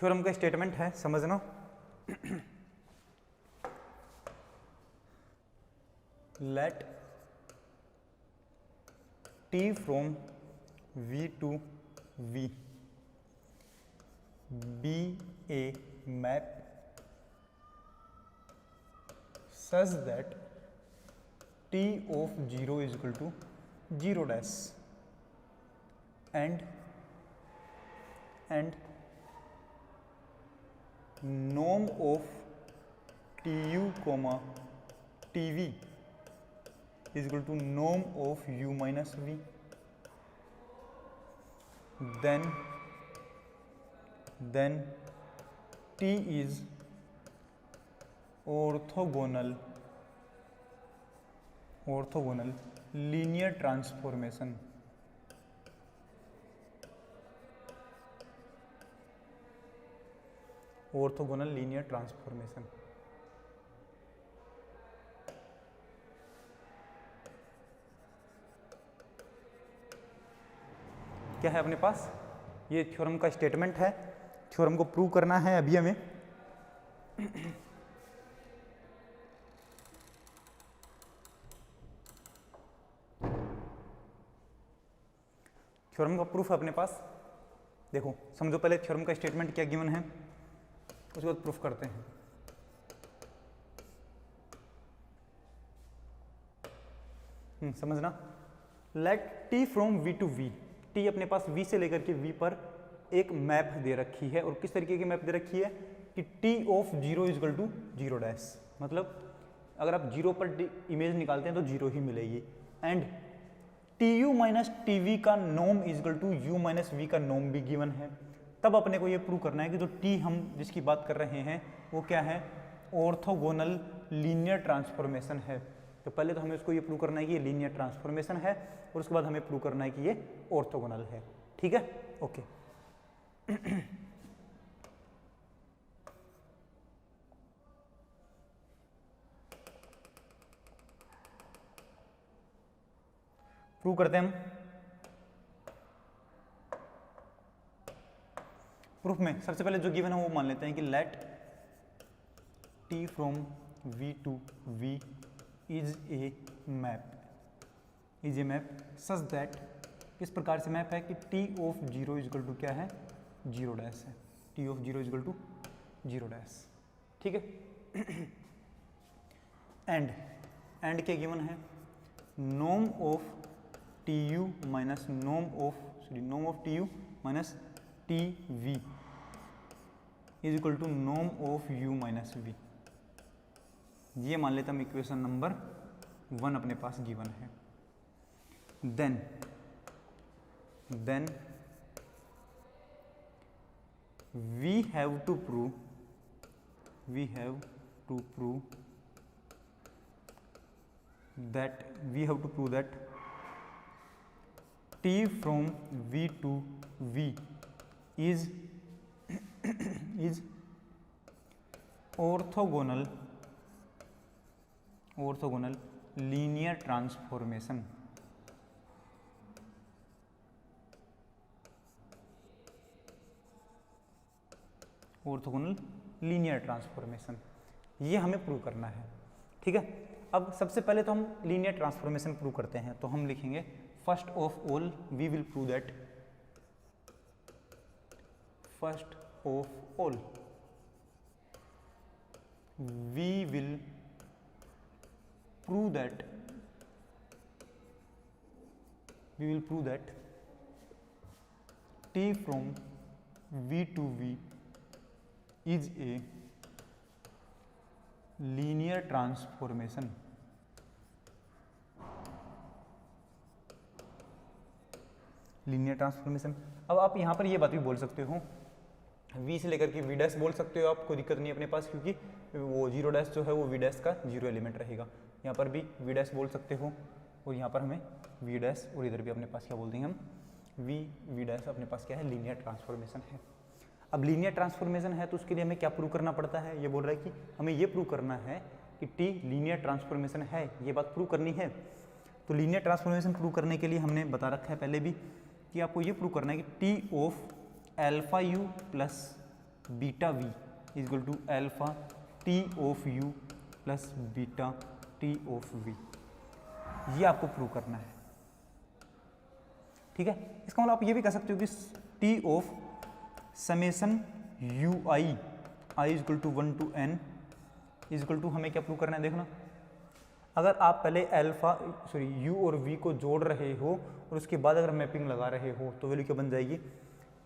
Theorem का statement है, समझना। Let T from V to V be a map such that t of 0 is equal to 0 dash and norm of tu comma tv is equal to norm of u minus v, then t is orthogonal linear transformation क्या है अपने पास, ये theorem का statement है। Theorem को prove करना है अभी हमें। थ्योरम का प्रूफ है अपने पास। देखो समझो पहले थ्योरम का स्टेटमेंट क्या गिवन है, उसके बाद प्रूफ करते हैं। समझना। Let T from we to V, T अपने पास v से लेकर के v पर एक मैप दे रखी है, और किस तरीके की मैप दे रखी है कि t of 0 is equal to 0 dash, मतलब अगर आप 0 पर इमेज निकालते हैं तो 0 ही मिलेगी। एंड tu माइनस टीवी का norm is equal to u minus we का नॉर्म भी गिवन है। तब अपने को ये प्रूव करना है कि जो t हम जिसकी बात कर रहे हैं वो क्या है, ऑर्थोगोनल लीनियर ट्रांसफॉर्मेशन है। तो पहले तो हमें उसको ये प्रूव करना है कि ये लीनियर ट्रांसफॉर्मेशन है, और उसके बाद हमें प्रूव करना है कि ये ऑर्थोगोनल है। ठीक है, ओके। प्रूव करते हैं हम। प्रूफ में सबसे पहले जो गिवन है वो मान लेते हैं कि let T from v to v is a map such that, किस प्रकार से मैप है कि t of 0 is equal to क्या है, 0 डैश है। t of 0 is equal to 0 dash, ठीक है। एंड क्या गिवन है, norm of tu minus norm of tu minus tv is equal to norm of u minus v। ये मान लेते हम इक्वेशन नंबर 1 अपने पास गिवन है। Then we have to prove that t from v to v is orthogonal linear transformation। Orthogonal linear transformation, ये हमें prove करना है। ठीक है, अब सबसे पहले तो हम लीनियर ट्रांसफॉर्मेशन प्रूव करते हैं। तो हम लिखेंगे first of all we will prove that t from v to v is a linear transformation। Linear transformation. अब आप यहाँ पर ये बात भी बोल सकते हो, v से लेकर के v डैश बोल सकते हो, आप कोई दिक्कत नहीं अपने पास, क्योंकि वो 0 डैश जो है वो v डैश का 0 एलिमेंट रहेगा। यहाँ पर भी v डैश बोल सकते हो, और यहाँ पर हमें v डैश, और इधर भी अपने पास क्या बोल देंगे हम, v डैश अपने पास क्या है, लीनियर ट्रांसफॉर्मेशन है। अब लीनियर ट्रांसफॉर्मेशन है तो उसके लिए हमें क्या प्रूव करना पड़ता है, ये बोल रहा है कि हमें ये प्रूव करना है कि t लीनियर ट्रांसफॉर्मेशन है, ये बात प्रूव करनी है। तो लीनियर ट्रांसफॉर्मेशन प्रूव करने के लिए हमने बता रखा है पहले भी कि आपको ये प्रूव करना है कि t of alpha u plus beta V is equal to alpha T of U plus beta T of V, ये आपको प्रूव करना है। ठीक है, इसका मतलब आप ये भी कह सकते हो कि T of summation U I is equal to 1 to n is equal to, हमें क्या प्रूव करना है देखना, अगर आप पहले यू और वी को जोड़ रहे हो और उसके बाद अगर मैपिंग लगा रहे हो तो वैल्यू क्या बन जाएगी,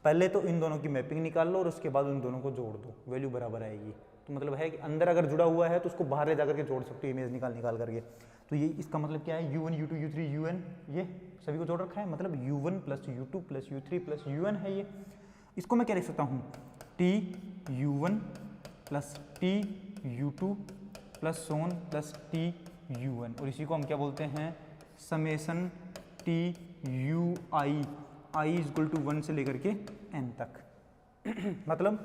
पहले तो इन दोनों की मैपिंग निकाल लो और उसके बाद उन दोनों को जोड़ दो, वैल्यू बराबर आएगी। तो मतलब है कि अंदर अगर जुड़ा हुआ है तो उसको बाहर ले जाकर के जोड़ सकते हो इमेज निकाल करके। तो ये इसका मतलब क्या है, u1 u2 u3 un, ये सभी को जोड़ रखा है, मतलब u1 plus u2 plus u3 plus un है ये। इसको मैं क्या लिख सकता हूँ, t u1 plus t u2 plus so on plus t un, और इसी को हम क्या बोलते हैं, summation t u i is equal to 1 से लेकर के n तक। मतलब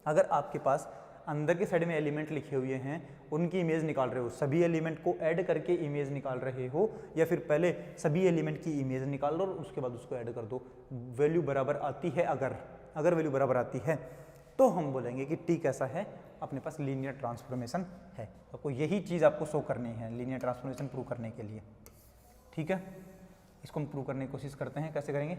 अगर आपके पास अंदर के साइड में एलिमेंट लिखे हुए हैं, उनकी इमेज निकाल रहे हो, सभी एलिमेंट को ऐड करके इमेज निकाल रहे हो, या फिर पहले सभी एलिमेंट की इमेज निकाल लो और उसके बाद उसको ऐड कर दो, वैल्यू बराबर आती है, अगर वैल्यू बराबर आती है तो हम बोलेंगे कि टी कैसा है, अपने पास लीनियर ट्रांसफॉर्मेशन है। आपको यही चीज़ आपको शो करनी है लीनियर ट्रांसफॉर्मेशन प्रूव करने के लिए। ठीक है, इसको हम प्रूव करने की कोशिश करते हैं, कैसे करेंगे।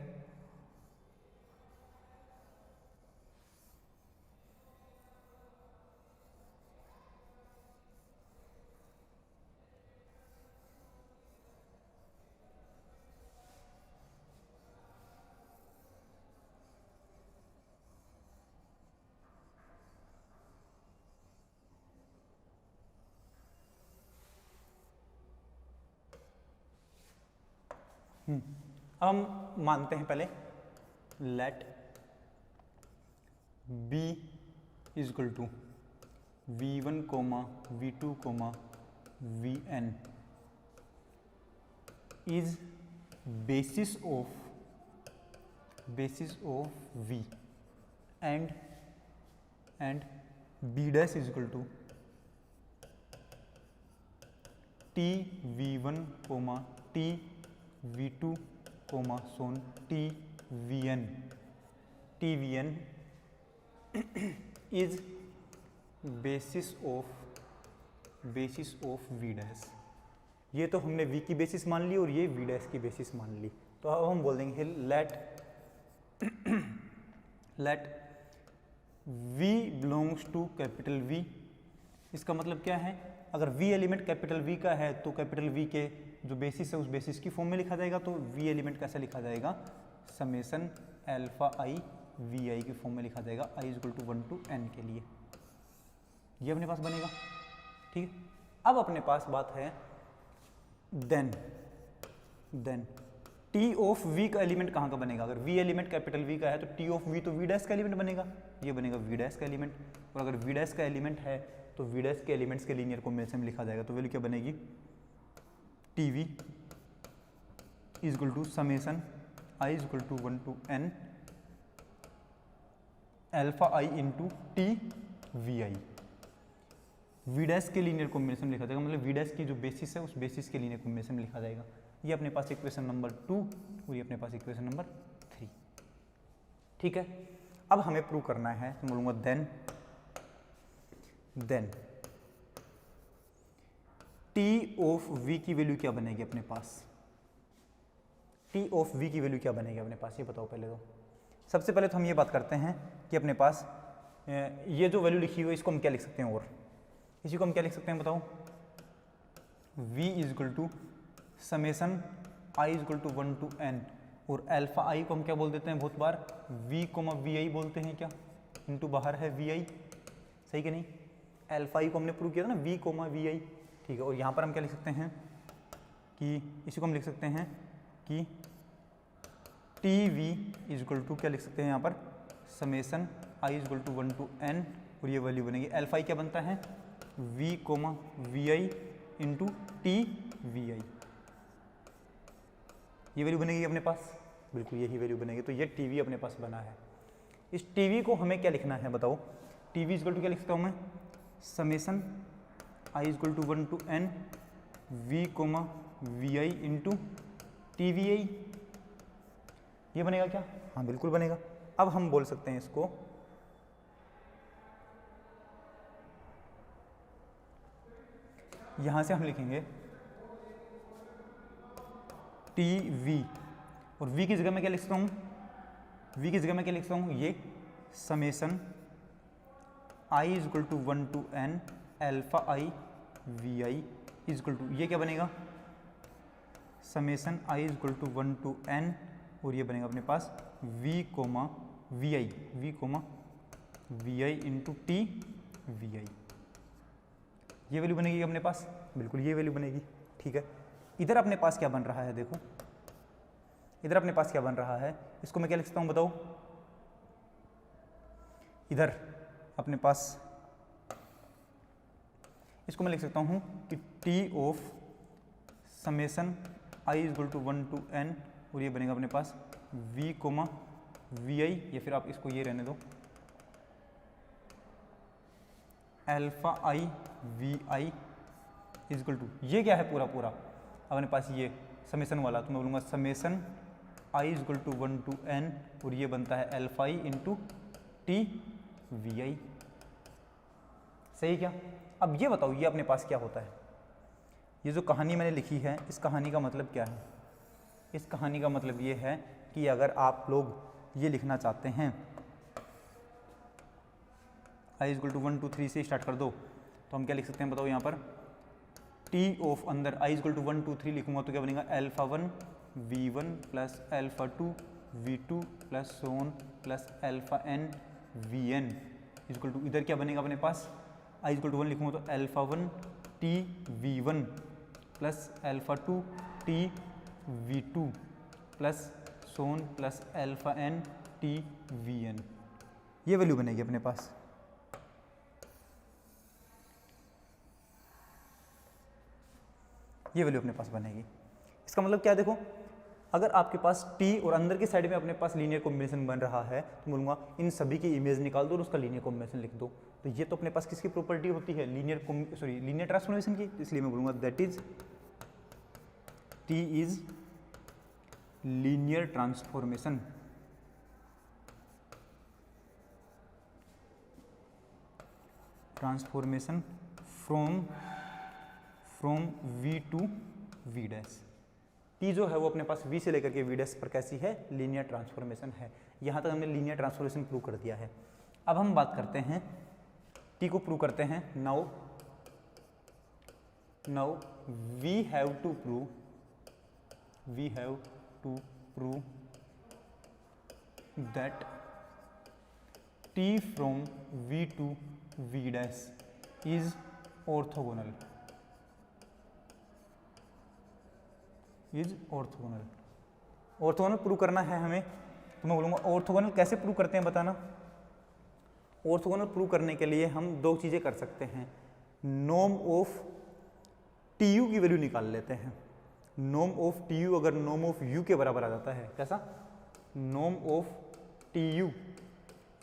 अब हम मानते हैं पहले let b is equal to v1 comma v2 comma vn is basis of v and b dash is equal to t v1 comma t v2 comma so on t vn is basis of v dash. ये तो हमने v की basis मान ली और ये v dash की basis मान ली। तो अब हम बोल देंगे let v belongs to capital V। इसका मतलब क्या है, अगर v एलिमेंट कैपिटल V का है तो कैपिटल V के जो बेसिस है उस बेसिस की फॉर्म में लिखा जाएगा। तो v एलिमेंट कैसे लिखा जाएगा, समेसन एल्फा i vi की फॉर्म में लिखा जाएगा, i is equal to 1 to n के लिए। ये अपने पास बनेगा। ठीक है, अब अपने पास बात है देन t ऑफ v का एलिमेंट कहाँ का बनेगा। अगर v एलिमेंट कैपिटल V का है तो t ऑफ v तो v डैश का एलिमेंट बनेगा, ये बनेगा v डैश का एलिमेंट। और अगर v डैश का एलिमेंट है तो v डैश के एलिमेंट्स के लीनियर कॉम्बिनेशन में लिखा जाएगा। तो वैल्यू क्या बनेगी, tv is equal to summation i is equal to 1 to n alpha i into T V आई। वी डैश के लीनियर कॉम्बिनेशन में लिखा जाएगा, मतलब वी डैश की जो बेसिस है उस बेसिस के लीनियर कॉम्बिनेशन में लिखा जाएगा। ये अपने पास इक्वेशन नंबर 2 और ये अपने पास इक्वेशन नंबर 3। ठीक है, अब हमें प्रूव करना है, तो बोलूँगा देन टी ऑफ वी की वैल्यू क्या बनेगी अपने पास, टी ऑफ वी की वैल्यू क्या बनेगी अपने पास, ये बताओ पहले। तो सबसे पहले तो हम ये बात करते हैं कि अपने पास ये जो वैल्यू लिखी हुई है इसको हम क्या लिख सकते हैं, और इसी को हम क्या लिख सकते हैं बताओ, v is equal to summation i is equal to 1 to n, और अल्फा i को हम क्या बोल देते हैं बहुत बार, v कोमा वी आई बोलते हैं क्या, इनटू बाहर है वी आई, सही कि नहीं। अल्फा i को हमने प्रूव किया था ना, v कोमा वी आई। ठीक है, और यहाँ पर हम क्या लिख सकते हैं कि इसी को हम लिख सकते हैं कि T we is equal to क्या लिख सकते हैं यहाँ पर, summation i is equal to 1 to n, और ये वैल्यू बनेगी अल्फा i क्या बनता है, v comma we i into T V i. ये वैल्यू बनेगी अपने पास, बिल्कुल यही वैल्यू बनेगी। तो ये टी वी अपने पास बना है। इस टी वी को हमें क्या लिखना है बताओ, t we is equal to क्या लिख सकता हूँ मैं, summation i is equal to 1 to n v comma we i into T V i. ये बनेगा क्या, हाँ बिल्कुल बनेगा। अब हम बोल सकते हैं इसको यहाँ से हम लिखेंगे टी वी, और v की जगह मैं क्या लिख सकता हूँ, v की जगह मैं क्या लिख सकता हूँ, ये summation i is equal to 1 to n alpha i v I is equal to, ये क्या बनेगा, summation i is equal to 1 to n, और ये बनेगा अपने पास v comma we I, v comma we i into T V i. ये value बनेगी अपने पास, बिल्कुल ये वैल्यू बनेगी। ठीक है, इधर अपने पास क्या बन रहा है, देखो इधर अपने पास क्या बन रहा है, इसको मैं क्या लिख सकता हूँ बताओ, इधर अपने पास इसको मैं लिख सकता हूँ कि T of summation I is equal to 1 to n, और ये बनेगा अपने पास v कोमा वी आई, या फिर आप इसको ये रहने दो alpha I V I is equal to, ये क्या है पूरा पूरा अपने पास ये समेसन वाला, तो मैं बोलूँगा summation I is equal to 1 to n, और ये बनता है alpha I into T V I. सही क्या? अब ये बताओ ये अपने पास क्या होता है, ये जो कहानी मैंने लिखी है इस कहानी का मतलब क्या है, इस कहानी का मतलब ये है कि अगर आप लोग ये लिखना चाहते हैं i is equal to 1 to 3 से स्टार्ट कर दो, तो हम क्या लिख सकते हैं बताओ यहाँ पर, टी ऑफ अंदर i is equal to 1 to 3 लिखूंगा तो क्या बनेगा alpha 1 v1 plus alpha 2 v2 plus so on plus alpha n vn is equal to, इधर क्या बनेगा अपने पास, i इज इक्वल टू 1 लिखूंगा तो alpha 1 T v1 plus alpha 2 T v2 plus so on plus alpha n T vn, ये value बनेगी अपने पास। ये वैल्यू अपने पास बनेगी। इसका मतलब क्या, देखो अगर आपके पास t और अंदर की साइड में अपने पास लीनियर कॉम्बिनेशन बन रहा है तो बोलूँगा इन सभी की इमेज निकाल दो और उसका लीनियर कॉम्बिनेशन लिख दो, तो ये तो अपने पास किसकी प्रॉपर्टी होती है, लीनियर ट्रांसफॉर्मेशन की, इसलिए मैं बोलूँगा that is t is linear transformation from v to v dash. T जो है वो अपने पास v से लेकर के v डैश पर कैसी है, लीनियर ट्रांसफॉर्मेशन है। यहाँ तक हमने लीनियर ट्रांसफॉर्मेशन प्रूव कर दिया है। अब हम बात करते हैं टी को प्रूव करते हैं। Now we have to prove that T from v to v dash is orthogonal, orthogonal prove करना है हमें, तो मैं बोलूँगा ऑर्थोगोनल कैसे प्रूव करते हैं बताना। ऑर्थोगोनल प्रूव करने के लिए हम दो चीज़ें कर सकते हैं, नॉर्म ऑफ टी यू की वैल्यू निकाल लेते हैं। नॉर्म ऑफ टी यू अगर नॉर्म ऑफ यू के बराबर आ जाता है, कैसा, नॉर्म ऑफ टी यू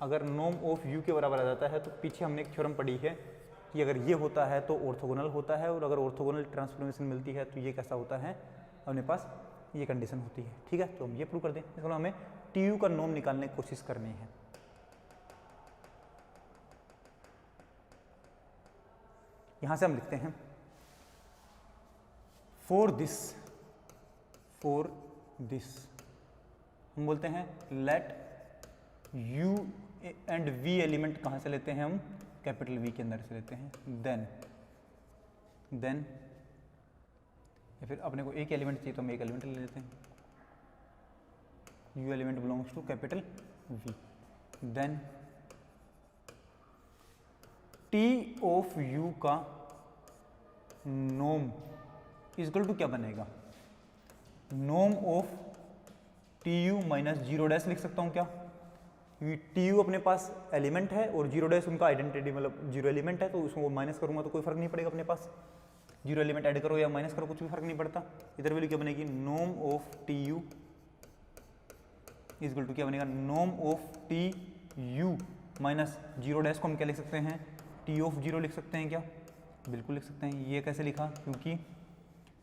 अगर नॉर्म ऑफ यू के बराबर आ जाता है तो पीछे हमने एक थ्योरम पढ़ी है कि अगर ये होता है तो ऑर्थोगोनल होता है, और अगर ऑर्थोगोनल ट्रांसफॉर्मेशन मिलती है तो ये कैसा होता है, अपने पास ये कंडीशन होती है। ठीक है, तो हम ये प्रूव कर दें। इसमें हमें टी यू का नॉर्म निकालने की कोशिश करनी है। यहां से हम लिखते हैं फॉर दिस हम बोलते हैं let u and v element कहां से लेते हैं हम, कैपिटल V के अंदर से लेते हैं, देन या फिर अपने को एक एलिमेंट चाहिए तो हम एक एलिमेंट ले लेते हैं, u element belongs to capital V, then t of u का नॉर्म इक्वल टू क्या बनेगा, norm of T U minus zero dash लिख सकता हूँ क्या, क्योंकि टी यू अपने पास एलिमेंट है और जीरो डैश उनका आइडेंटिटी मतलब जीरो एलिमेंट है, तो उसको माइनस करूंगा तो कोई फर्क नहीं पड़ेगा अपने पास, जीरो एलिमेंट ऐड करो या माइनस करो कुछ भी फर्क नहीं पड़ता। इधर वैल्यू क्या बनेगी, norm of T U equal to क्या बनेगा, norm of T U minus zero dash को हम क्या लिख सकते हैं, टी ऑफ जीरो लिख सकते हैं क्या, बिल्कुल लिख सकते हैं। ये कैसे लिखा, क्योंकि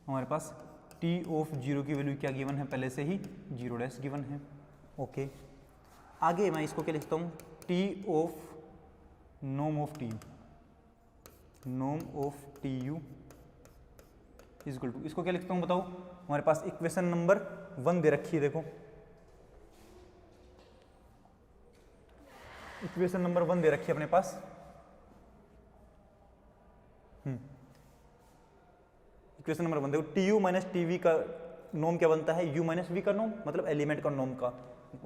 हमारे पास टी ऑफ जीरो की वैल्यू क्या गिवन है, पहले से ही जीरो डैश गिवन है। ओके, आगे मैं इसको क्या लिखता हूँ, T of norm of T U equal to, इसको क्या लिखता हूँ बताओ, हमारे पास इक्वेशन नंबर 1 दे रखी है, देखो इक्वेशन नंबर 1 दे रखी है अपने पास। इक्वेशन नंबर 1 देखो, T U minus t we का नोम क्या बनता है, यू माइनस वी का नोम, मतलब एलिमेंट का नोम का,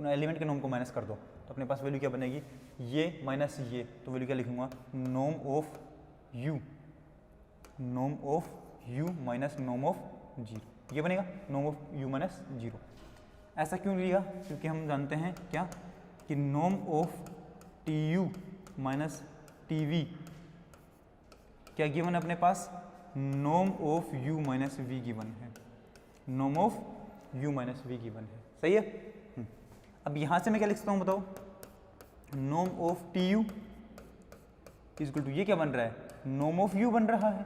एलिमेंट के नोम को माइनस कर दो तो अपने पास वैल्यू क्या बनेगी, ये माइनस ये, तो वैल्यू क्या लिखूंगा, नोम of you, Nom of you minus Nom of zero, ये बनेगा नोम ऑफ यू माइनस जीरो। ऐसा क्यों लिया, क्योंकि हम जानते हैं क्या कि नोम of T U minus t we क्या गिवन है अपने पास, नोम of you minus we given है, नोम of you minus we given है, सही है। अब यहां से मैं क्या लिख सकता हूं बताओ, नोम of T U equal to, ये क्या बन रहा है, नोम ऑफ यू बन रहा है,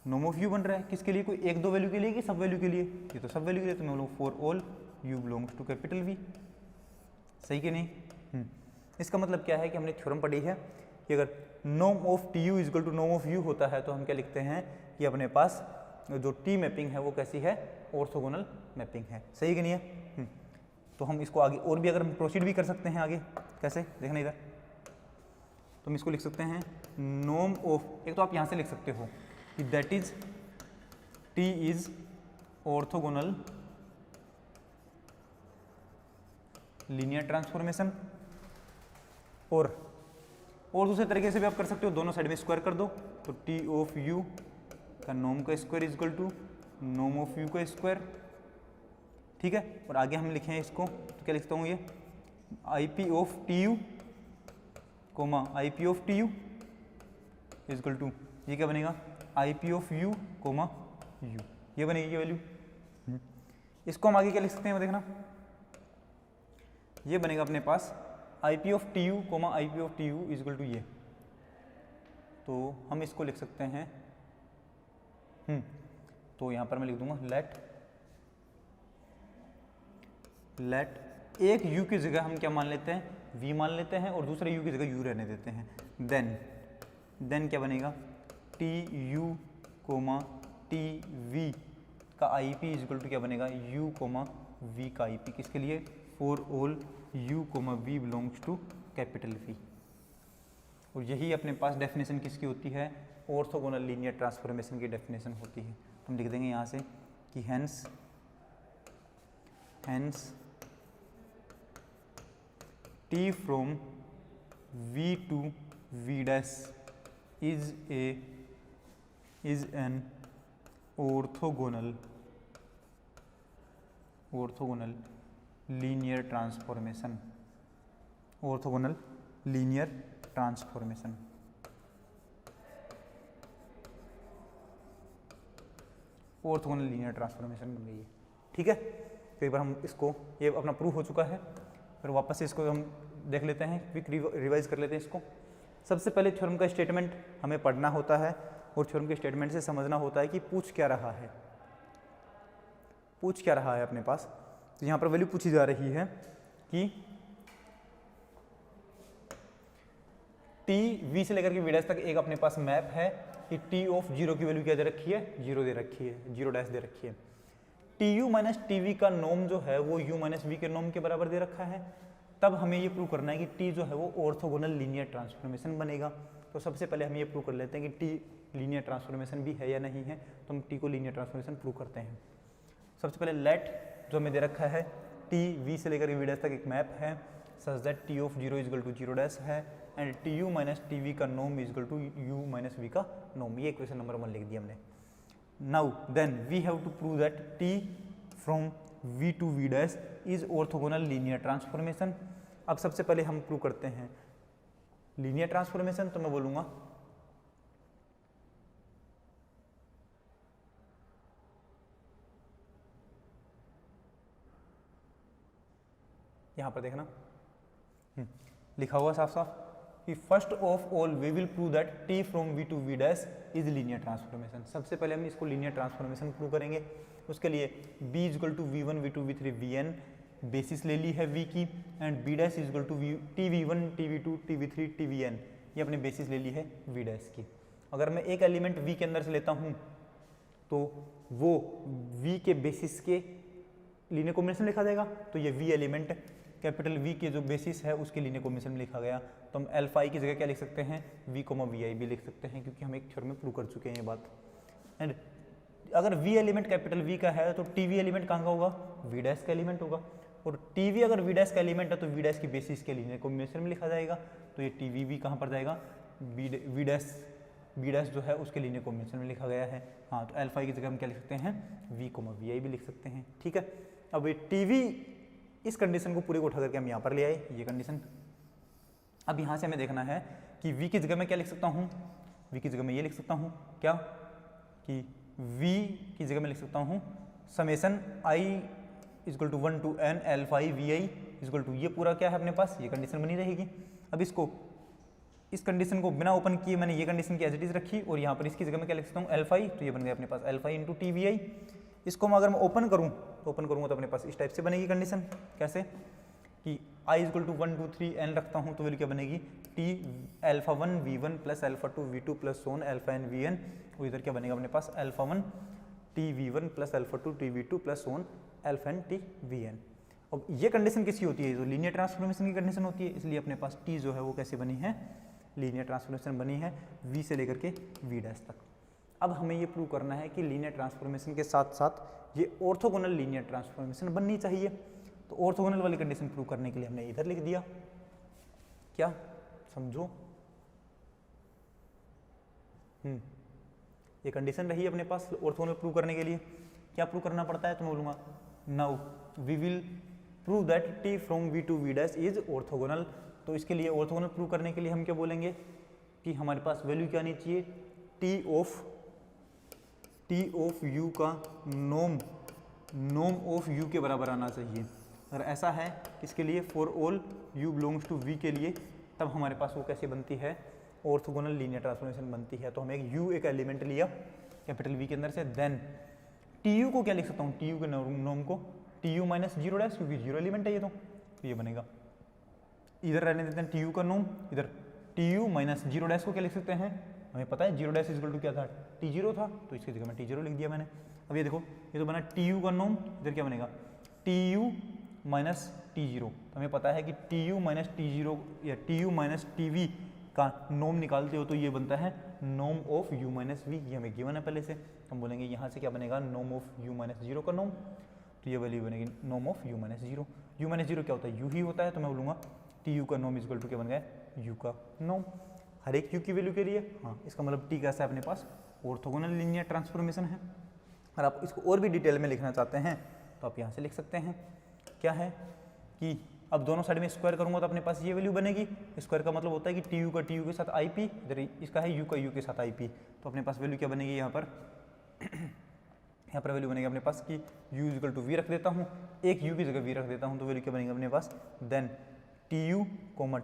नोम ऑफ यू बन रहा है किसके लिए, कोई एक दो वैल्यू के लिए कि सब वैल्यू के लिए, ये तो सब वैल्यू के लिए, तो मैं बोलूँ for all U belongs to capital V, सही कि नहीं। इसका मतलब क्या है कि हमने थ्योरम पढ़ी है कि अगर नोम of T U equal to नोम ऑफ यू होता है तो हम क्या लिखते हैं कि अपने पास जो टी मैपिंग है वो कैसी है, ऑर्थोगोनल मैपिंग है, सही कि नहीं है। तो हम इसको आगे और भी अगर हम प्रोसीड भी कर सकते हैं आगे, कैसे देखना इधर, तो हम इसको लिख सकते हैं नोम ऑफ, एक तो आप यहाँ से लिख सकते हो कि that is T is orthogonal linear transformation, और दूसरे तरीके से भी आप कर सकते हो, दोनों साइड में स्क्वायर कर दो, तो टी ऑफ यू का नोम का स्क्वायर इक्वल टू नोम ऑफ यू का स्क्वायर, ठीक है। और आगे हम लिखे हैं इसको, तो क्या लिखता हूँ ये, I P of T U comma I P of T U equal to, ये क्या बनेगा, I P of U comma U, ये बनेगी ये वैल्यू। इसको हम आगे क्या लिख सकते हैं देखना, ये बनेगा अपने पास i P of T U comma I P of T U equal to ये, तो हम इसको लिख सकते हैं, तो यहां पर मैं लिख दूंगा लेट एक u की जगह हम क्या मान लेते हैं, v मान लेते हैं, और दूसरे u की जगह u रहने देते हैं, देन क्या बनेगा, T you comma T we का आई पी इक्वल टू क्या बनेगा, u कोमा वी का आई पी, किसके लिए, for all u comma V belongs to capital V। और यही अपने पास डेफिनेशन किसकी होती है, ऑर्थोगोनल लीनियर ट्रांसफॉर्मेशन की डेफिनेशन होती है। तो हम लिख देंगे यहाँ से कि hence T from V to V dash is an orthogonal linear transformation, orthogonal linear transformation. Orthogonal linear transformation बन गई है, ठीक है। तो एक बार हम इसको, ये अपना प्रूफ हो चुका है, फिर वापस से इसको हम देख लेते हैं, क्विक रिवाइज कर लेते हैं इसको। सबसे पहले थ्योरम का स्टेटमेंट हमें पढ़ना होता है, और थ्योरम के स्टेटमेंट से समझना होता है कि पूछ क्या रहा है, अपने पास। तो यहाँ पर वैल्यू पूछी जा रही है कि टी वी से लेकर के वी डैश तक एक अपने पास मैप है कि टी ऑफ जीरो की वैल्यू क्या दे रखी है, जीरो दे रखी है, जीरो डैश दे रखी है। T U minus t we का नोम जो है वो यू माइनस वी के नोम के बराबर दे रखा है। तब हमें ये प्रूव करना है कि टी जो है वो ऑर्थोगोनल लीनियर ट्रांसफॉर्मेशन बनेगा। तो सबसे पहले हम ये प्रूव कर लेते हैं कि टी लीनियर ट्रांसफॉर्मेशन भी है या नहीं है, तो हम टी को लीनियर ट्रांसफॉर्मेशन प्रूव करते हैं। सबसे पहले लेट जो हमें दे रखा है टी वी से लेकर वी डैश तक एक मैप है such that t of zero is equal to zero dash है, and t you minus t we का नोम is equal to u minus we का नोम। ये इक्वेशन नंबर 1 लिख दिया हमने। Now then we have to prove that T from we to we dash is orthogonal linear transformation. अब सबसे पहले हम प्रूव करते हैं लीनियर ट्रांसफॉर्मेशन, तो मैं बोलूंगा यहां पर देखना लिखा हुआ साफ साफ कि first of all we will prove that T from we to we dash is linear transformation. सबसे पहले हम इसको लीनियर ट्रांसफॉर्मेशन प्रूव करेंगे। उसके लिए b equal to v1 v2 v3 vn basis ले ली है v की, and b dash equal to T v1 T v2 T v3 T vn, ये अपने बेसिस ले ली है v डैश की। अगर मैं एक एलिमेंट v के अंदर से लेता हूँ तो वो v के बेसिस के लीनियर कॉम्बिनेशन में लिखा जाएगा। तो ये v एलिमेंट कैपिटल V के जो बेसिस है उसके लीनियर कॉम्बिनेशन में लिखा गया। तो हम अल्फा i की जगह क्या लिख सकते हैं, v, vi भी लिख सकते हैं, क्योंकि हम एक थ्योरम में प्रूव कर चुके हैं ये बात। एंड अगर v एलिमेंट कैपिटल V का है तो tv एलिमेंट कहाँ का होगा, v डैश का एलिमेंट होगा। और tv अगर v डैश का एलिमेंट है तो v डैश की बेसिस के लीनियर कॉम्बिनेशन में लिखा जाएगा। तो ये tv भी कहाँ पर जाएगा, v डैश जो है उसके लीनियर कॉम्बिनेशन में लिखा गया है। हाँ, तो अल्फा की जगह हम क्या लिख सकते हैं, v, vi भी लिख सकते हैं। ठीक है, अब ये tv इस कंडीशन को पूरे को उठा करके हम यहाँ पर ले आए, ये कंडीशन। अब यहाँ से हमें देखना है कि v की जगह मैं क्या लिख सकता हूँ, v की जगह मैं ये लिख सकता हूँ क्या, कि v की जगह मैं लिख सकता हूँ summation i equal to 1 to n alpha i vi equal to, ये पूरा क्या है अपने पास, ये कंडीशन बनी रहेगी। अब इस कंडीशन को बिना ओपन किए मैंने ये कंडीशन की एज इट इज रखी, और यहाँ पर इसकी जगह मैं क्या लिख सकता हूँ, अल्फा i, तो ये बन गया अपने पास alpha i into T V i. इसको अगर मैं ओपन करूँ तो अपने पास इस टाइप से बनेगी कंडीशन, कैसे कि i इक्वल टू 1 2 3 n रखता हूँ तो वैल्यू क्या बनेगी, t alpha 1 v1 plus alpha 2 v2 plus so on alpha n vn, और इधर क्या बनेगा अपने पास alpha 1 t v1 plus alpha 2 t v2 plus so on alpha n t vn। अब ये कंडीशन किसकी होती है, जो लीनियर ट्रांसफॉर्मेशन की कंडीशन होती है, इसलिए अपने पास t जो है वो कैसे बनी है, लीनियर ट्रांसफॉर्मेशन बनी है v से लेकर के v डैश तक। अब हमें ये प्रूव करना है कि लीनियर ट्रांसफॉर्मेशन के साथ साथ ये ऑर्थोगोनल लीनियर ट्रांसफॉर्मेशन बननी चाहिए। तो ऑर्थोगोनल वाली कंडीशन प्रूव करने के लिए हमने इधर लिख दिया, क्या समझो, ये कंडीशन रही अपने पास ऑर्थोगोनल प्रूव करने के लिए। क्या प्रूव करना पड़ता है, तो मैं बोलूँगा now we will prove that t from v to v dash is orthogonal. तो इसके लिए ऑर्थोगोनल प्रूव करने के लिए हम क्या बोलेंगे कि हमारे पास वैल्यू क्या आनी चाहिए, t ऑफ u का नोम ऑफ u के बराबर आना चाहिए। अगर ऐसा है किसके लिए, for all u belongs to v के लिए, तब हमारे पास वो कैसे बनती है, ऑर्थोगोनल लीनियर ट्रांसफॉर्मेशन बनती है। तो हमें एक एलिमेंट लिया कैपिटल V के अंदर से, देन tu को क्या लिख सकता हूँ, tu के नोम को tu माइनस जीरो डैश, क्योंकि जीरो एलिमेंट है ये, तो ये बनेगा, इधर रहने देते हैं tu का नोम, इधर tu माइनस जीरो डैश को क्या लिख सकते हैं, हमें पता है जीरो डैश इक्वल टू क्या था, t0 था, तो इसकी जगह में t0 लिख दिया मैंने। अब ये देखो, ये तो बना tu का नोम, इधर क्या बनेगा tu माइनस t0, तो हमें पता है कि tu माइनस t0 या tu माइनस tv का नोम निकालते हो तो ये बनता है नोम ऑफ u माइनस वी, ये हमें गिवन है पहले से। हम बोलेंगे यहाँ से क्या बनेगा, नोम ऑफ u माइनस जीरो का नोम, तो ये वैल्यू बनेगी नोम of u minus zero. u minus zero क्या होता है, u ही होता है, तो मैं बोलूँगा tu का नोम इक्वल टू क्या बन गया, u का नोम हर एक u की वैल्यू के लिए। हाँ, इसका मतलब t कैसा है अपने पास, ऑर्थोगोनल लीनियर ट्रांसफॉर्मेशन है। और आप इसको और भी डिटेल में लिखना चाहते हैं तो आप यहाँ से लिख सकते हैं, क्या है कि अब दोनों साइड में स्क्वायर करूंगा तो अपने पास ये वैल्यू बनेगी। स्क्वायर का मतलब होता है कि tu का tu के साथ ip, इधर इसका है u का u के साथ ip, तो अपने पास वैल्यू क्या बनेगी यहाँ पर यहाँ पर वैल्यू बनेगी अपने पास कि u इक्वल टू v रख देता हूँ, एक u की जगह v रख देता हूँ, तो वैल्यू क्या बनेगी अपने पास, देन tu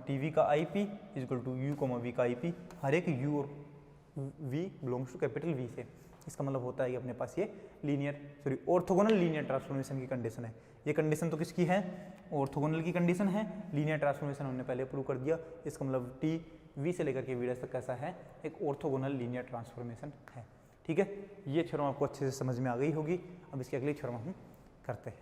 tv का ip equal to u v का ip, हर एक u और v belongs to capital V से। इसका मतलब होता है कि अपने पास ये ऑर्थोगोनल लीनियर ट्रांसफॉर्मेशन की कंडीशन है। ये कंडीशन तो किसकी है, ऑर्थोगोनल की कंडीशन है, लीनियर ट्रांसफॉर्मेशन हमने पहले प्रूव कर दिया। इसका मतलब t v से लेकर के v तक कैसा है, एक ऑर्थोगोनल लीनियर ट्रांसफॉर्मेशन है। ठीक है, ये थ्योरम आपको अच्छे से समझ में आ गई होगी। अब इसके अगले थ्योरम हम करते हैं।